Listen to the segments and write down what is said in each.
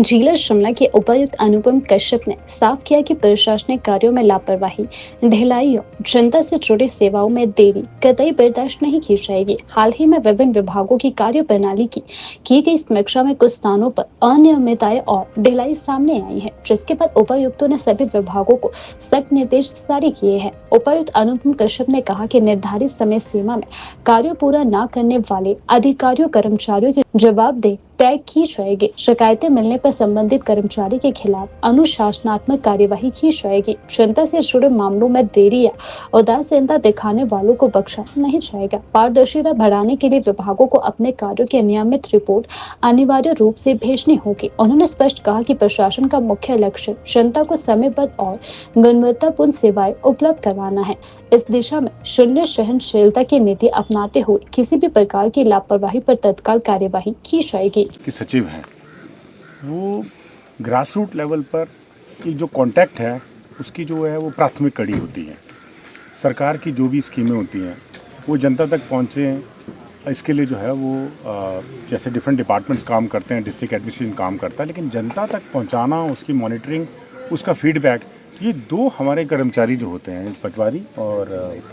जिला शिमला के उपायुक्त अनुपम कश्यप ने साफ किया कि प्रशासनिक कार्यों में लापरवाही, ढिलाइयों, जनता से जुड़ी सेवाओं में देरी कतई बर्दाश्त नहीं की जाएगी। हाल ही में विभिन्न विभागों की कार्य प्रणाली की गई समीक्षा में कुछ स्थानों पर अनियमितताएं और ढिलाई सामने आई है, जिसके बाद उपायुक्तों ने सभी विभागों को सख्त निर्देश जारी किए हैं। उपायुक्त अनुपम कश्यप ने कहा कि निर्धारित समय सीमा में कार्य पूरा न करने वाले अधिकारियों कर्मचारियों की जवाबदेही तय की जाएगी। शिकायतें मिलने पर संबंधित कर्मचारी के खिलाफ अनुशासनात्मक कार्यवाही की जाएगी। जनता से जुड़े मामलों में देरी या उदासीनता दिखाने वालों को बख्शा नहीं जाएगा। पारदर्शिता बढ़ाने के लिए विभागों को अपने कार्यों की नियमित रिपोर्ट अनिवार्य रूप से भेजनी होगी। उन्होंने स्पष्ट कहा कि प्रशासन का मुख्य लक्ष्य जनता को समयबद्ध और गुणवत्तापूर्ण सेवाएं उपलब्ध करवाना है। इस दिशा में शून्य सहनशीलता की नीति अपनाते हुए किसी भी प्रकार की लापरवाही पर तत्काल कार्यवाही की जाएगी। की सचिव हैं वो ग्रास रूट लेवल पर की जो कांटेक्ट है उसकी जो है वो प्राथमिक कड़ी होती है। सरकार की जो भी स्कीमें होती हैं वो जनता तक पहुँचे, इसके लिए जो है वो जैसे डिफरेंट डिपार्टमेंट्स काम करते हैं, डिस्ट्रिक्ट एडमिनिस्ट्रेशन काम करता है, लेकिन जनता तक पहुँचाना, उसकी मॉनिटरिंग, उसका फीडबैक, ये दो हमारे कर्मचारी जो होते हैं, पटवारी और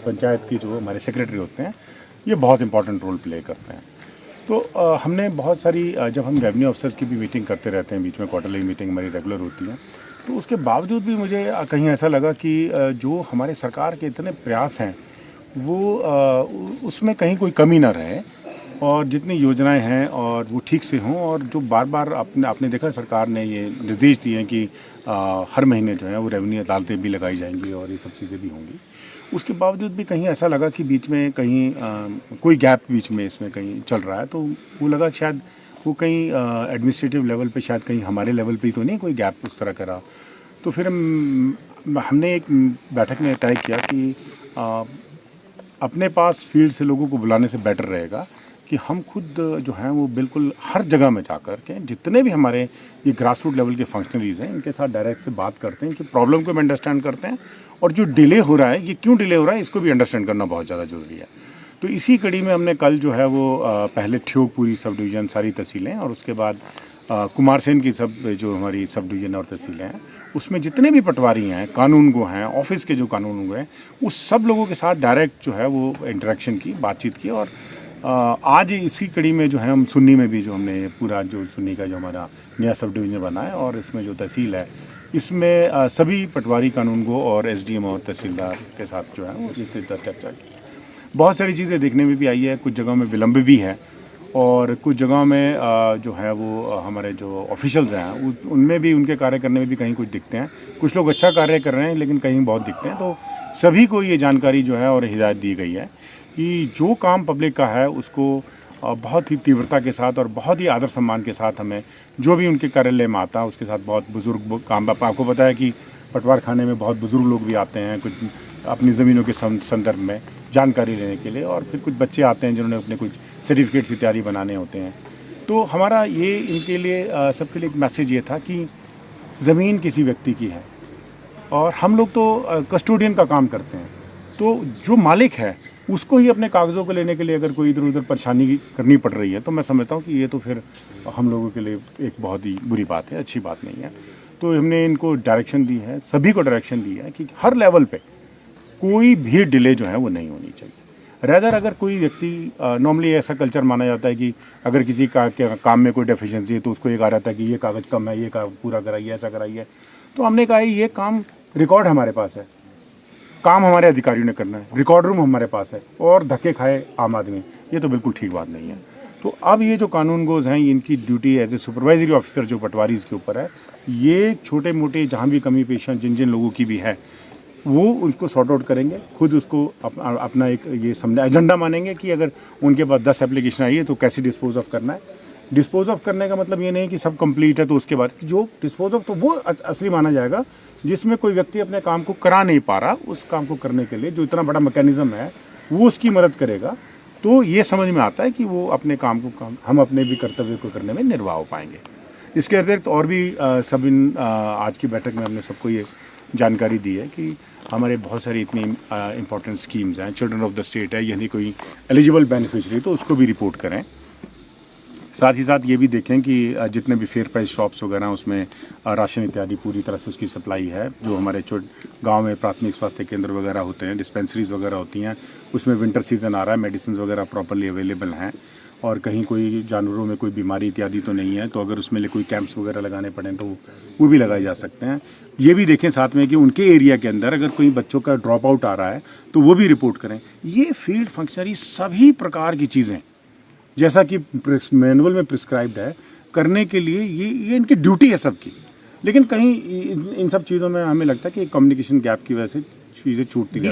पंचायत की जो हमारे सेक्रेटरी होते हैं, ये बहुत इंपॉर्टेंट रोल प्ले करते हैं। तो हमने बहुत सारी जब हम रेवेन्यू अफसर की भी मीटिंग करते रहते हैं, बीच में क्वार्टरली मीटिंग हमारी रेगुलर होती है, तो उसके बावजूद भी मुझे कहीं ऐसा लगा कि जो हमारे सरकार के इतने प्रयास हैं वो उसमें कहीं कोई कमी ना रहे और जितनी योजनाएं हैं और वो ठीक से हों, और जो बार बार आपने देखा सरकार ने ये निर्देश दिए हैं कि हर महीने जो है वो रेवेन्यू अदालतें भी लगाई जाएंगी और ये सब चीज़ें भी होंगी। उसके बावजूद भी कहीं ऐसा लगा कि बीच में कहीं कोई गैप बीच में इसमें कहीं चल रहा है, तो वो लगा कि शायद वो कहीं एडमिनिस्ट्रेटिव लेवल पे, शायद कहीं हमारे लेवल पे ही तो नहीं कोई गैप उस तरह का रहा। तो फिर हमने एक बैठक में तय किया कि अपने पास फील्ड से लोगों को बुलाने से बेटर रहेगा कि हम खुद जो हैं वो बिल्कुल हर जगह में जा कर के जितने भी हमारे ये ग्रास रूट लेवल के फंक्शनरीज हैं इनके साथ डायरेक्ट से बात करते हैं कि प्रॉब्लम को भी अंडरस्टैंड करते हैं, और जो डिले हो रहा है ये क्यों डिले हो रहा है इसको भी अंडरस्टैंड करना बहुत ज़्यादा ज़रूरी है। तो इसी कड़ी में हमने कल जो है वो पहले ठियोकपुरी सब डिवीज़न सारी तहसीलें और उसके बाद कुमारसेन की सब जो हमारी सब डिवीज़न और तहसीलें हैं उसमें जितने भी पटवारी हैं, कानूनगो हैं, ऑफिस के जो कानूनगो हैं, उस सब लोगों के साथ डायरेक्ट जो है वो इंटरेक्शन की, बातचीत की। और आज इसी कड़ी में जो है हम सुन्नी में भी जो हमने पूरा जो सुन्नी का जो हमारा नया सब डिवीज़न बना है और इसमें जो तहसील है इसमें सभी पटवारी, कानूनगो और एसडीएम और तहसीलदार के साथ जो है वो इस तरह चर्चा की। बहुत सारी चीज़ें देखने में भी आई है, कुछ जगहों में विलम्ब भी है और कुछ जगहों में जो है वो हमारे जो ऑफिशियल्स हैं उनमें भी, उनके कार्य करने में भी कहीं कुछ दिखते हैं। कुछ लोग अच्छा कार्य कर रहे हैं लेकिन कहीं बहुत दिखते हैं। तो सभी को ये जानकारी जो है और हिदायत दी गई है कि जो काम पब्लिक का है उसको बहुत ही तीव्रता के साथ और बहुत ही आदर सम्मान के साथ हमें, जो भी उनके कार्यालय में आता है उसके साथ, बहुत बुजुर्ग काम, आपको पता है कि पटवार खाने में बहुत बुजुर्ग लोग भी आते हैं कुछ अपनी ज़मीनों के संदर्भ में जानकारी लेने के लिए, और फिर कुछ बच्चे आते हैं जिन्होंने अपने कुछ सर्टिफिकेट्स इत्यादि बनाने होते हैं। तो हमारा ये इनके लिए सबके लिए एक मैसेज ये था कि ज़मीन किसी व्यक्ति की है और हम लोग तो कस्टोडियन का काम करते हैं, तो जो मालिक है उसको ही अपने कागज़ों को लेने के लिए अगर कोई इधर उधर परेशानी करनी पड़ रही है तो मैं समझता हूँ कि ये तो फिर हम लोगों के लिए एक बहुत ही बुरी बात है, अच्छी बात नहीं है। तो हमने इनको डायरेक्शन दी है, सभी को डायरेक्शन दी है कि हर लेवल पे कोई भी डिले जो है वो नहीं होनी चाहिए। रेदर अगर कोई व्यक्ति, नॉर्मली ऐसा कल्चर माना जाता है कि अगर किसी काम में कोई डेफिशिएंसी है तो उसको ये कहा जाता है कि ये कागज़ कम है, ये पूरा कराइए, ऐसा कराइए। तो हमने कहा ये काम, रिकॉर्ड हमारे पास है, काम हमारे अधिकारियों ने करना है, रिकॉर्ड रूम हमारे पास है, और धक्के खाए आम आदमी, ये तो बिल्कुल ठीक बात नहीं है। तो अब ये जो कानून गोज़ हैं इनकी duty as a supervisory officer जो पटवारी इसके ऊपर है, ये छोटे मोटे जहाँ भी कमी पेश जिन जिन लोगों की भी है वो उसको सॉर्ट आउट करेंगे, खुद उसको अपना एक ये समझ एजेंडा मानेंगे कि अगर उनके पास 10 एप्लीकेशन आई है तो कैसे डिस्पोज ऑफ करना है। डिस्पोज ऑफ करने का मतलब ये नहीं कि सब कंप्लीट है तो उसके बाद जो डिस्पोज ऑफ, तो वो असली माना जाएगा जिसमें कोई व्यक्ति अपने काम को करा नहीं पा रहा, उस काम को करने के लिए जो इतना बड़ा मैकेनिज्म है वो उसकी मदद करेगा। तो ये समझ में आता है कि वो अपने काम को, हम अपने भी कर्तव्य को करने में निर्वाह हो पाएंगे। इसके अतिरिक्त और भी आज की बैठक में हमने सबको ये जानकारी दी है कि हमारे बहुत सारी इतनी इंपॉर्टेंट स्कीम्स हैं, चिल्ड्रन ऑफ द स्टेट है, यानी कोई एलिजिबल बेनिफिशरी तो उसको भी रिपोर्ट करें। साथ ही साथ ये भी देखें कि जितने भी फेयर प्राइस शॉप्स वगैरह हैं, उसमें राशन इत्यादि पूरी तरह से उसकी सप्लाई है। जो हमारे गांव में प्राथमिक स्वास्थ्य केंद्र वगैरह होते हैं, डिस्पेंसरीज वगैरह होती हैं, उसमें विंटर सीजन आ रहा है, मेडिसिन वगैरह प्रॉपरली अवेलेबल हैं और कहीं कोई जानवरों में कोई बीमारी इत्यादि तो नहीं है। तो अगर उसमें कोई कैंप्स वगैरह लगाने पड़े तो वो भी लगाए जा सकते हैं। ये भी देखें साथ में कि उनके एरिया के अंदर अगर कोई बच्चों का ड्रॉप आउट आ रहा है तो वो भी रिपोर्ट करें। ये फील्ड फंक्शनरी सभी प्रकार की चीज़ें जैसा कि मैनुअल में प्रिस्क्राइब्ड है करने के लिए, ये इनकी ड्यूटी है सबकी। लेकिन कहीं इन सब चीज़ों में हमें लगता है कि कम्युनिकेशन गैप की वजह से चीज़ें छूटती रहती हैं।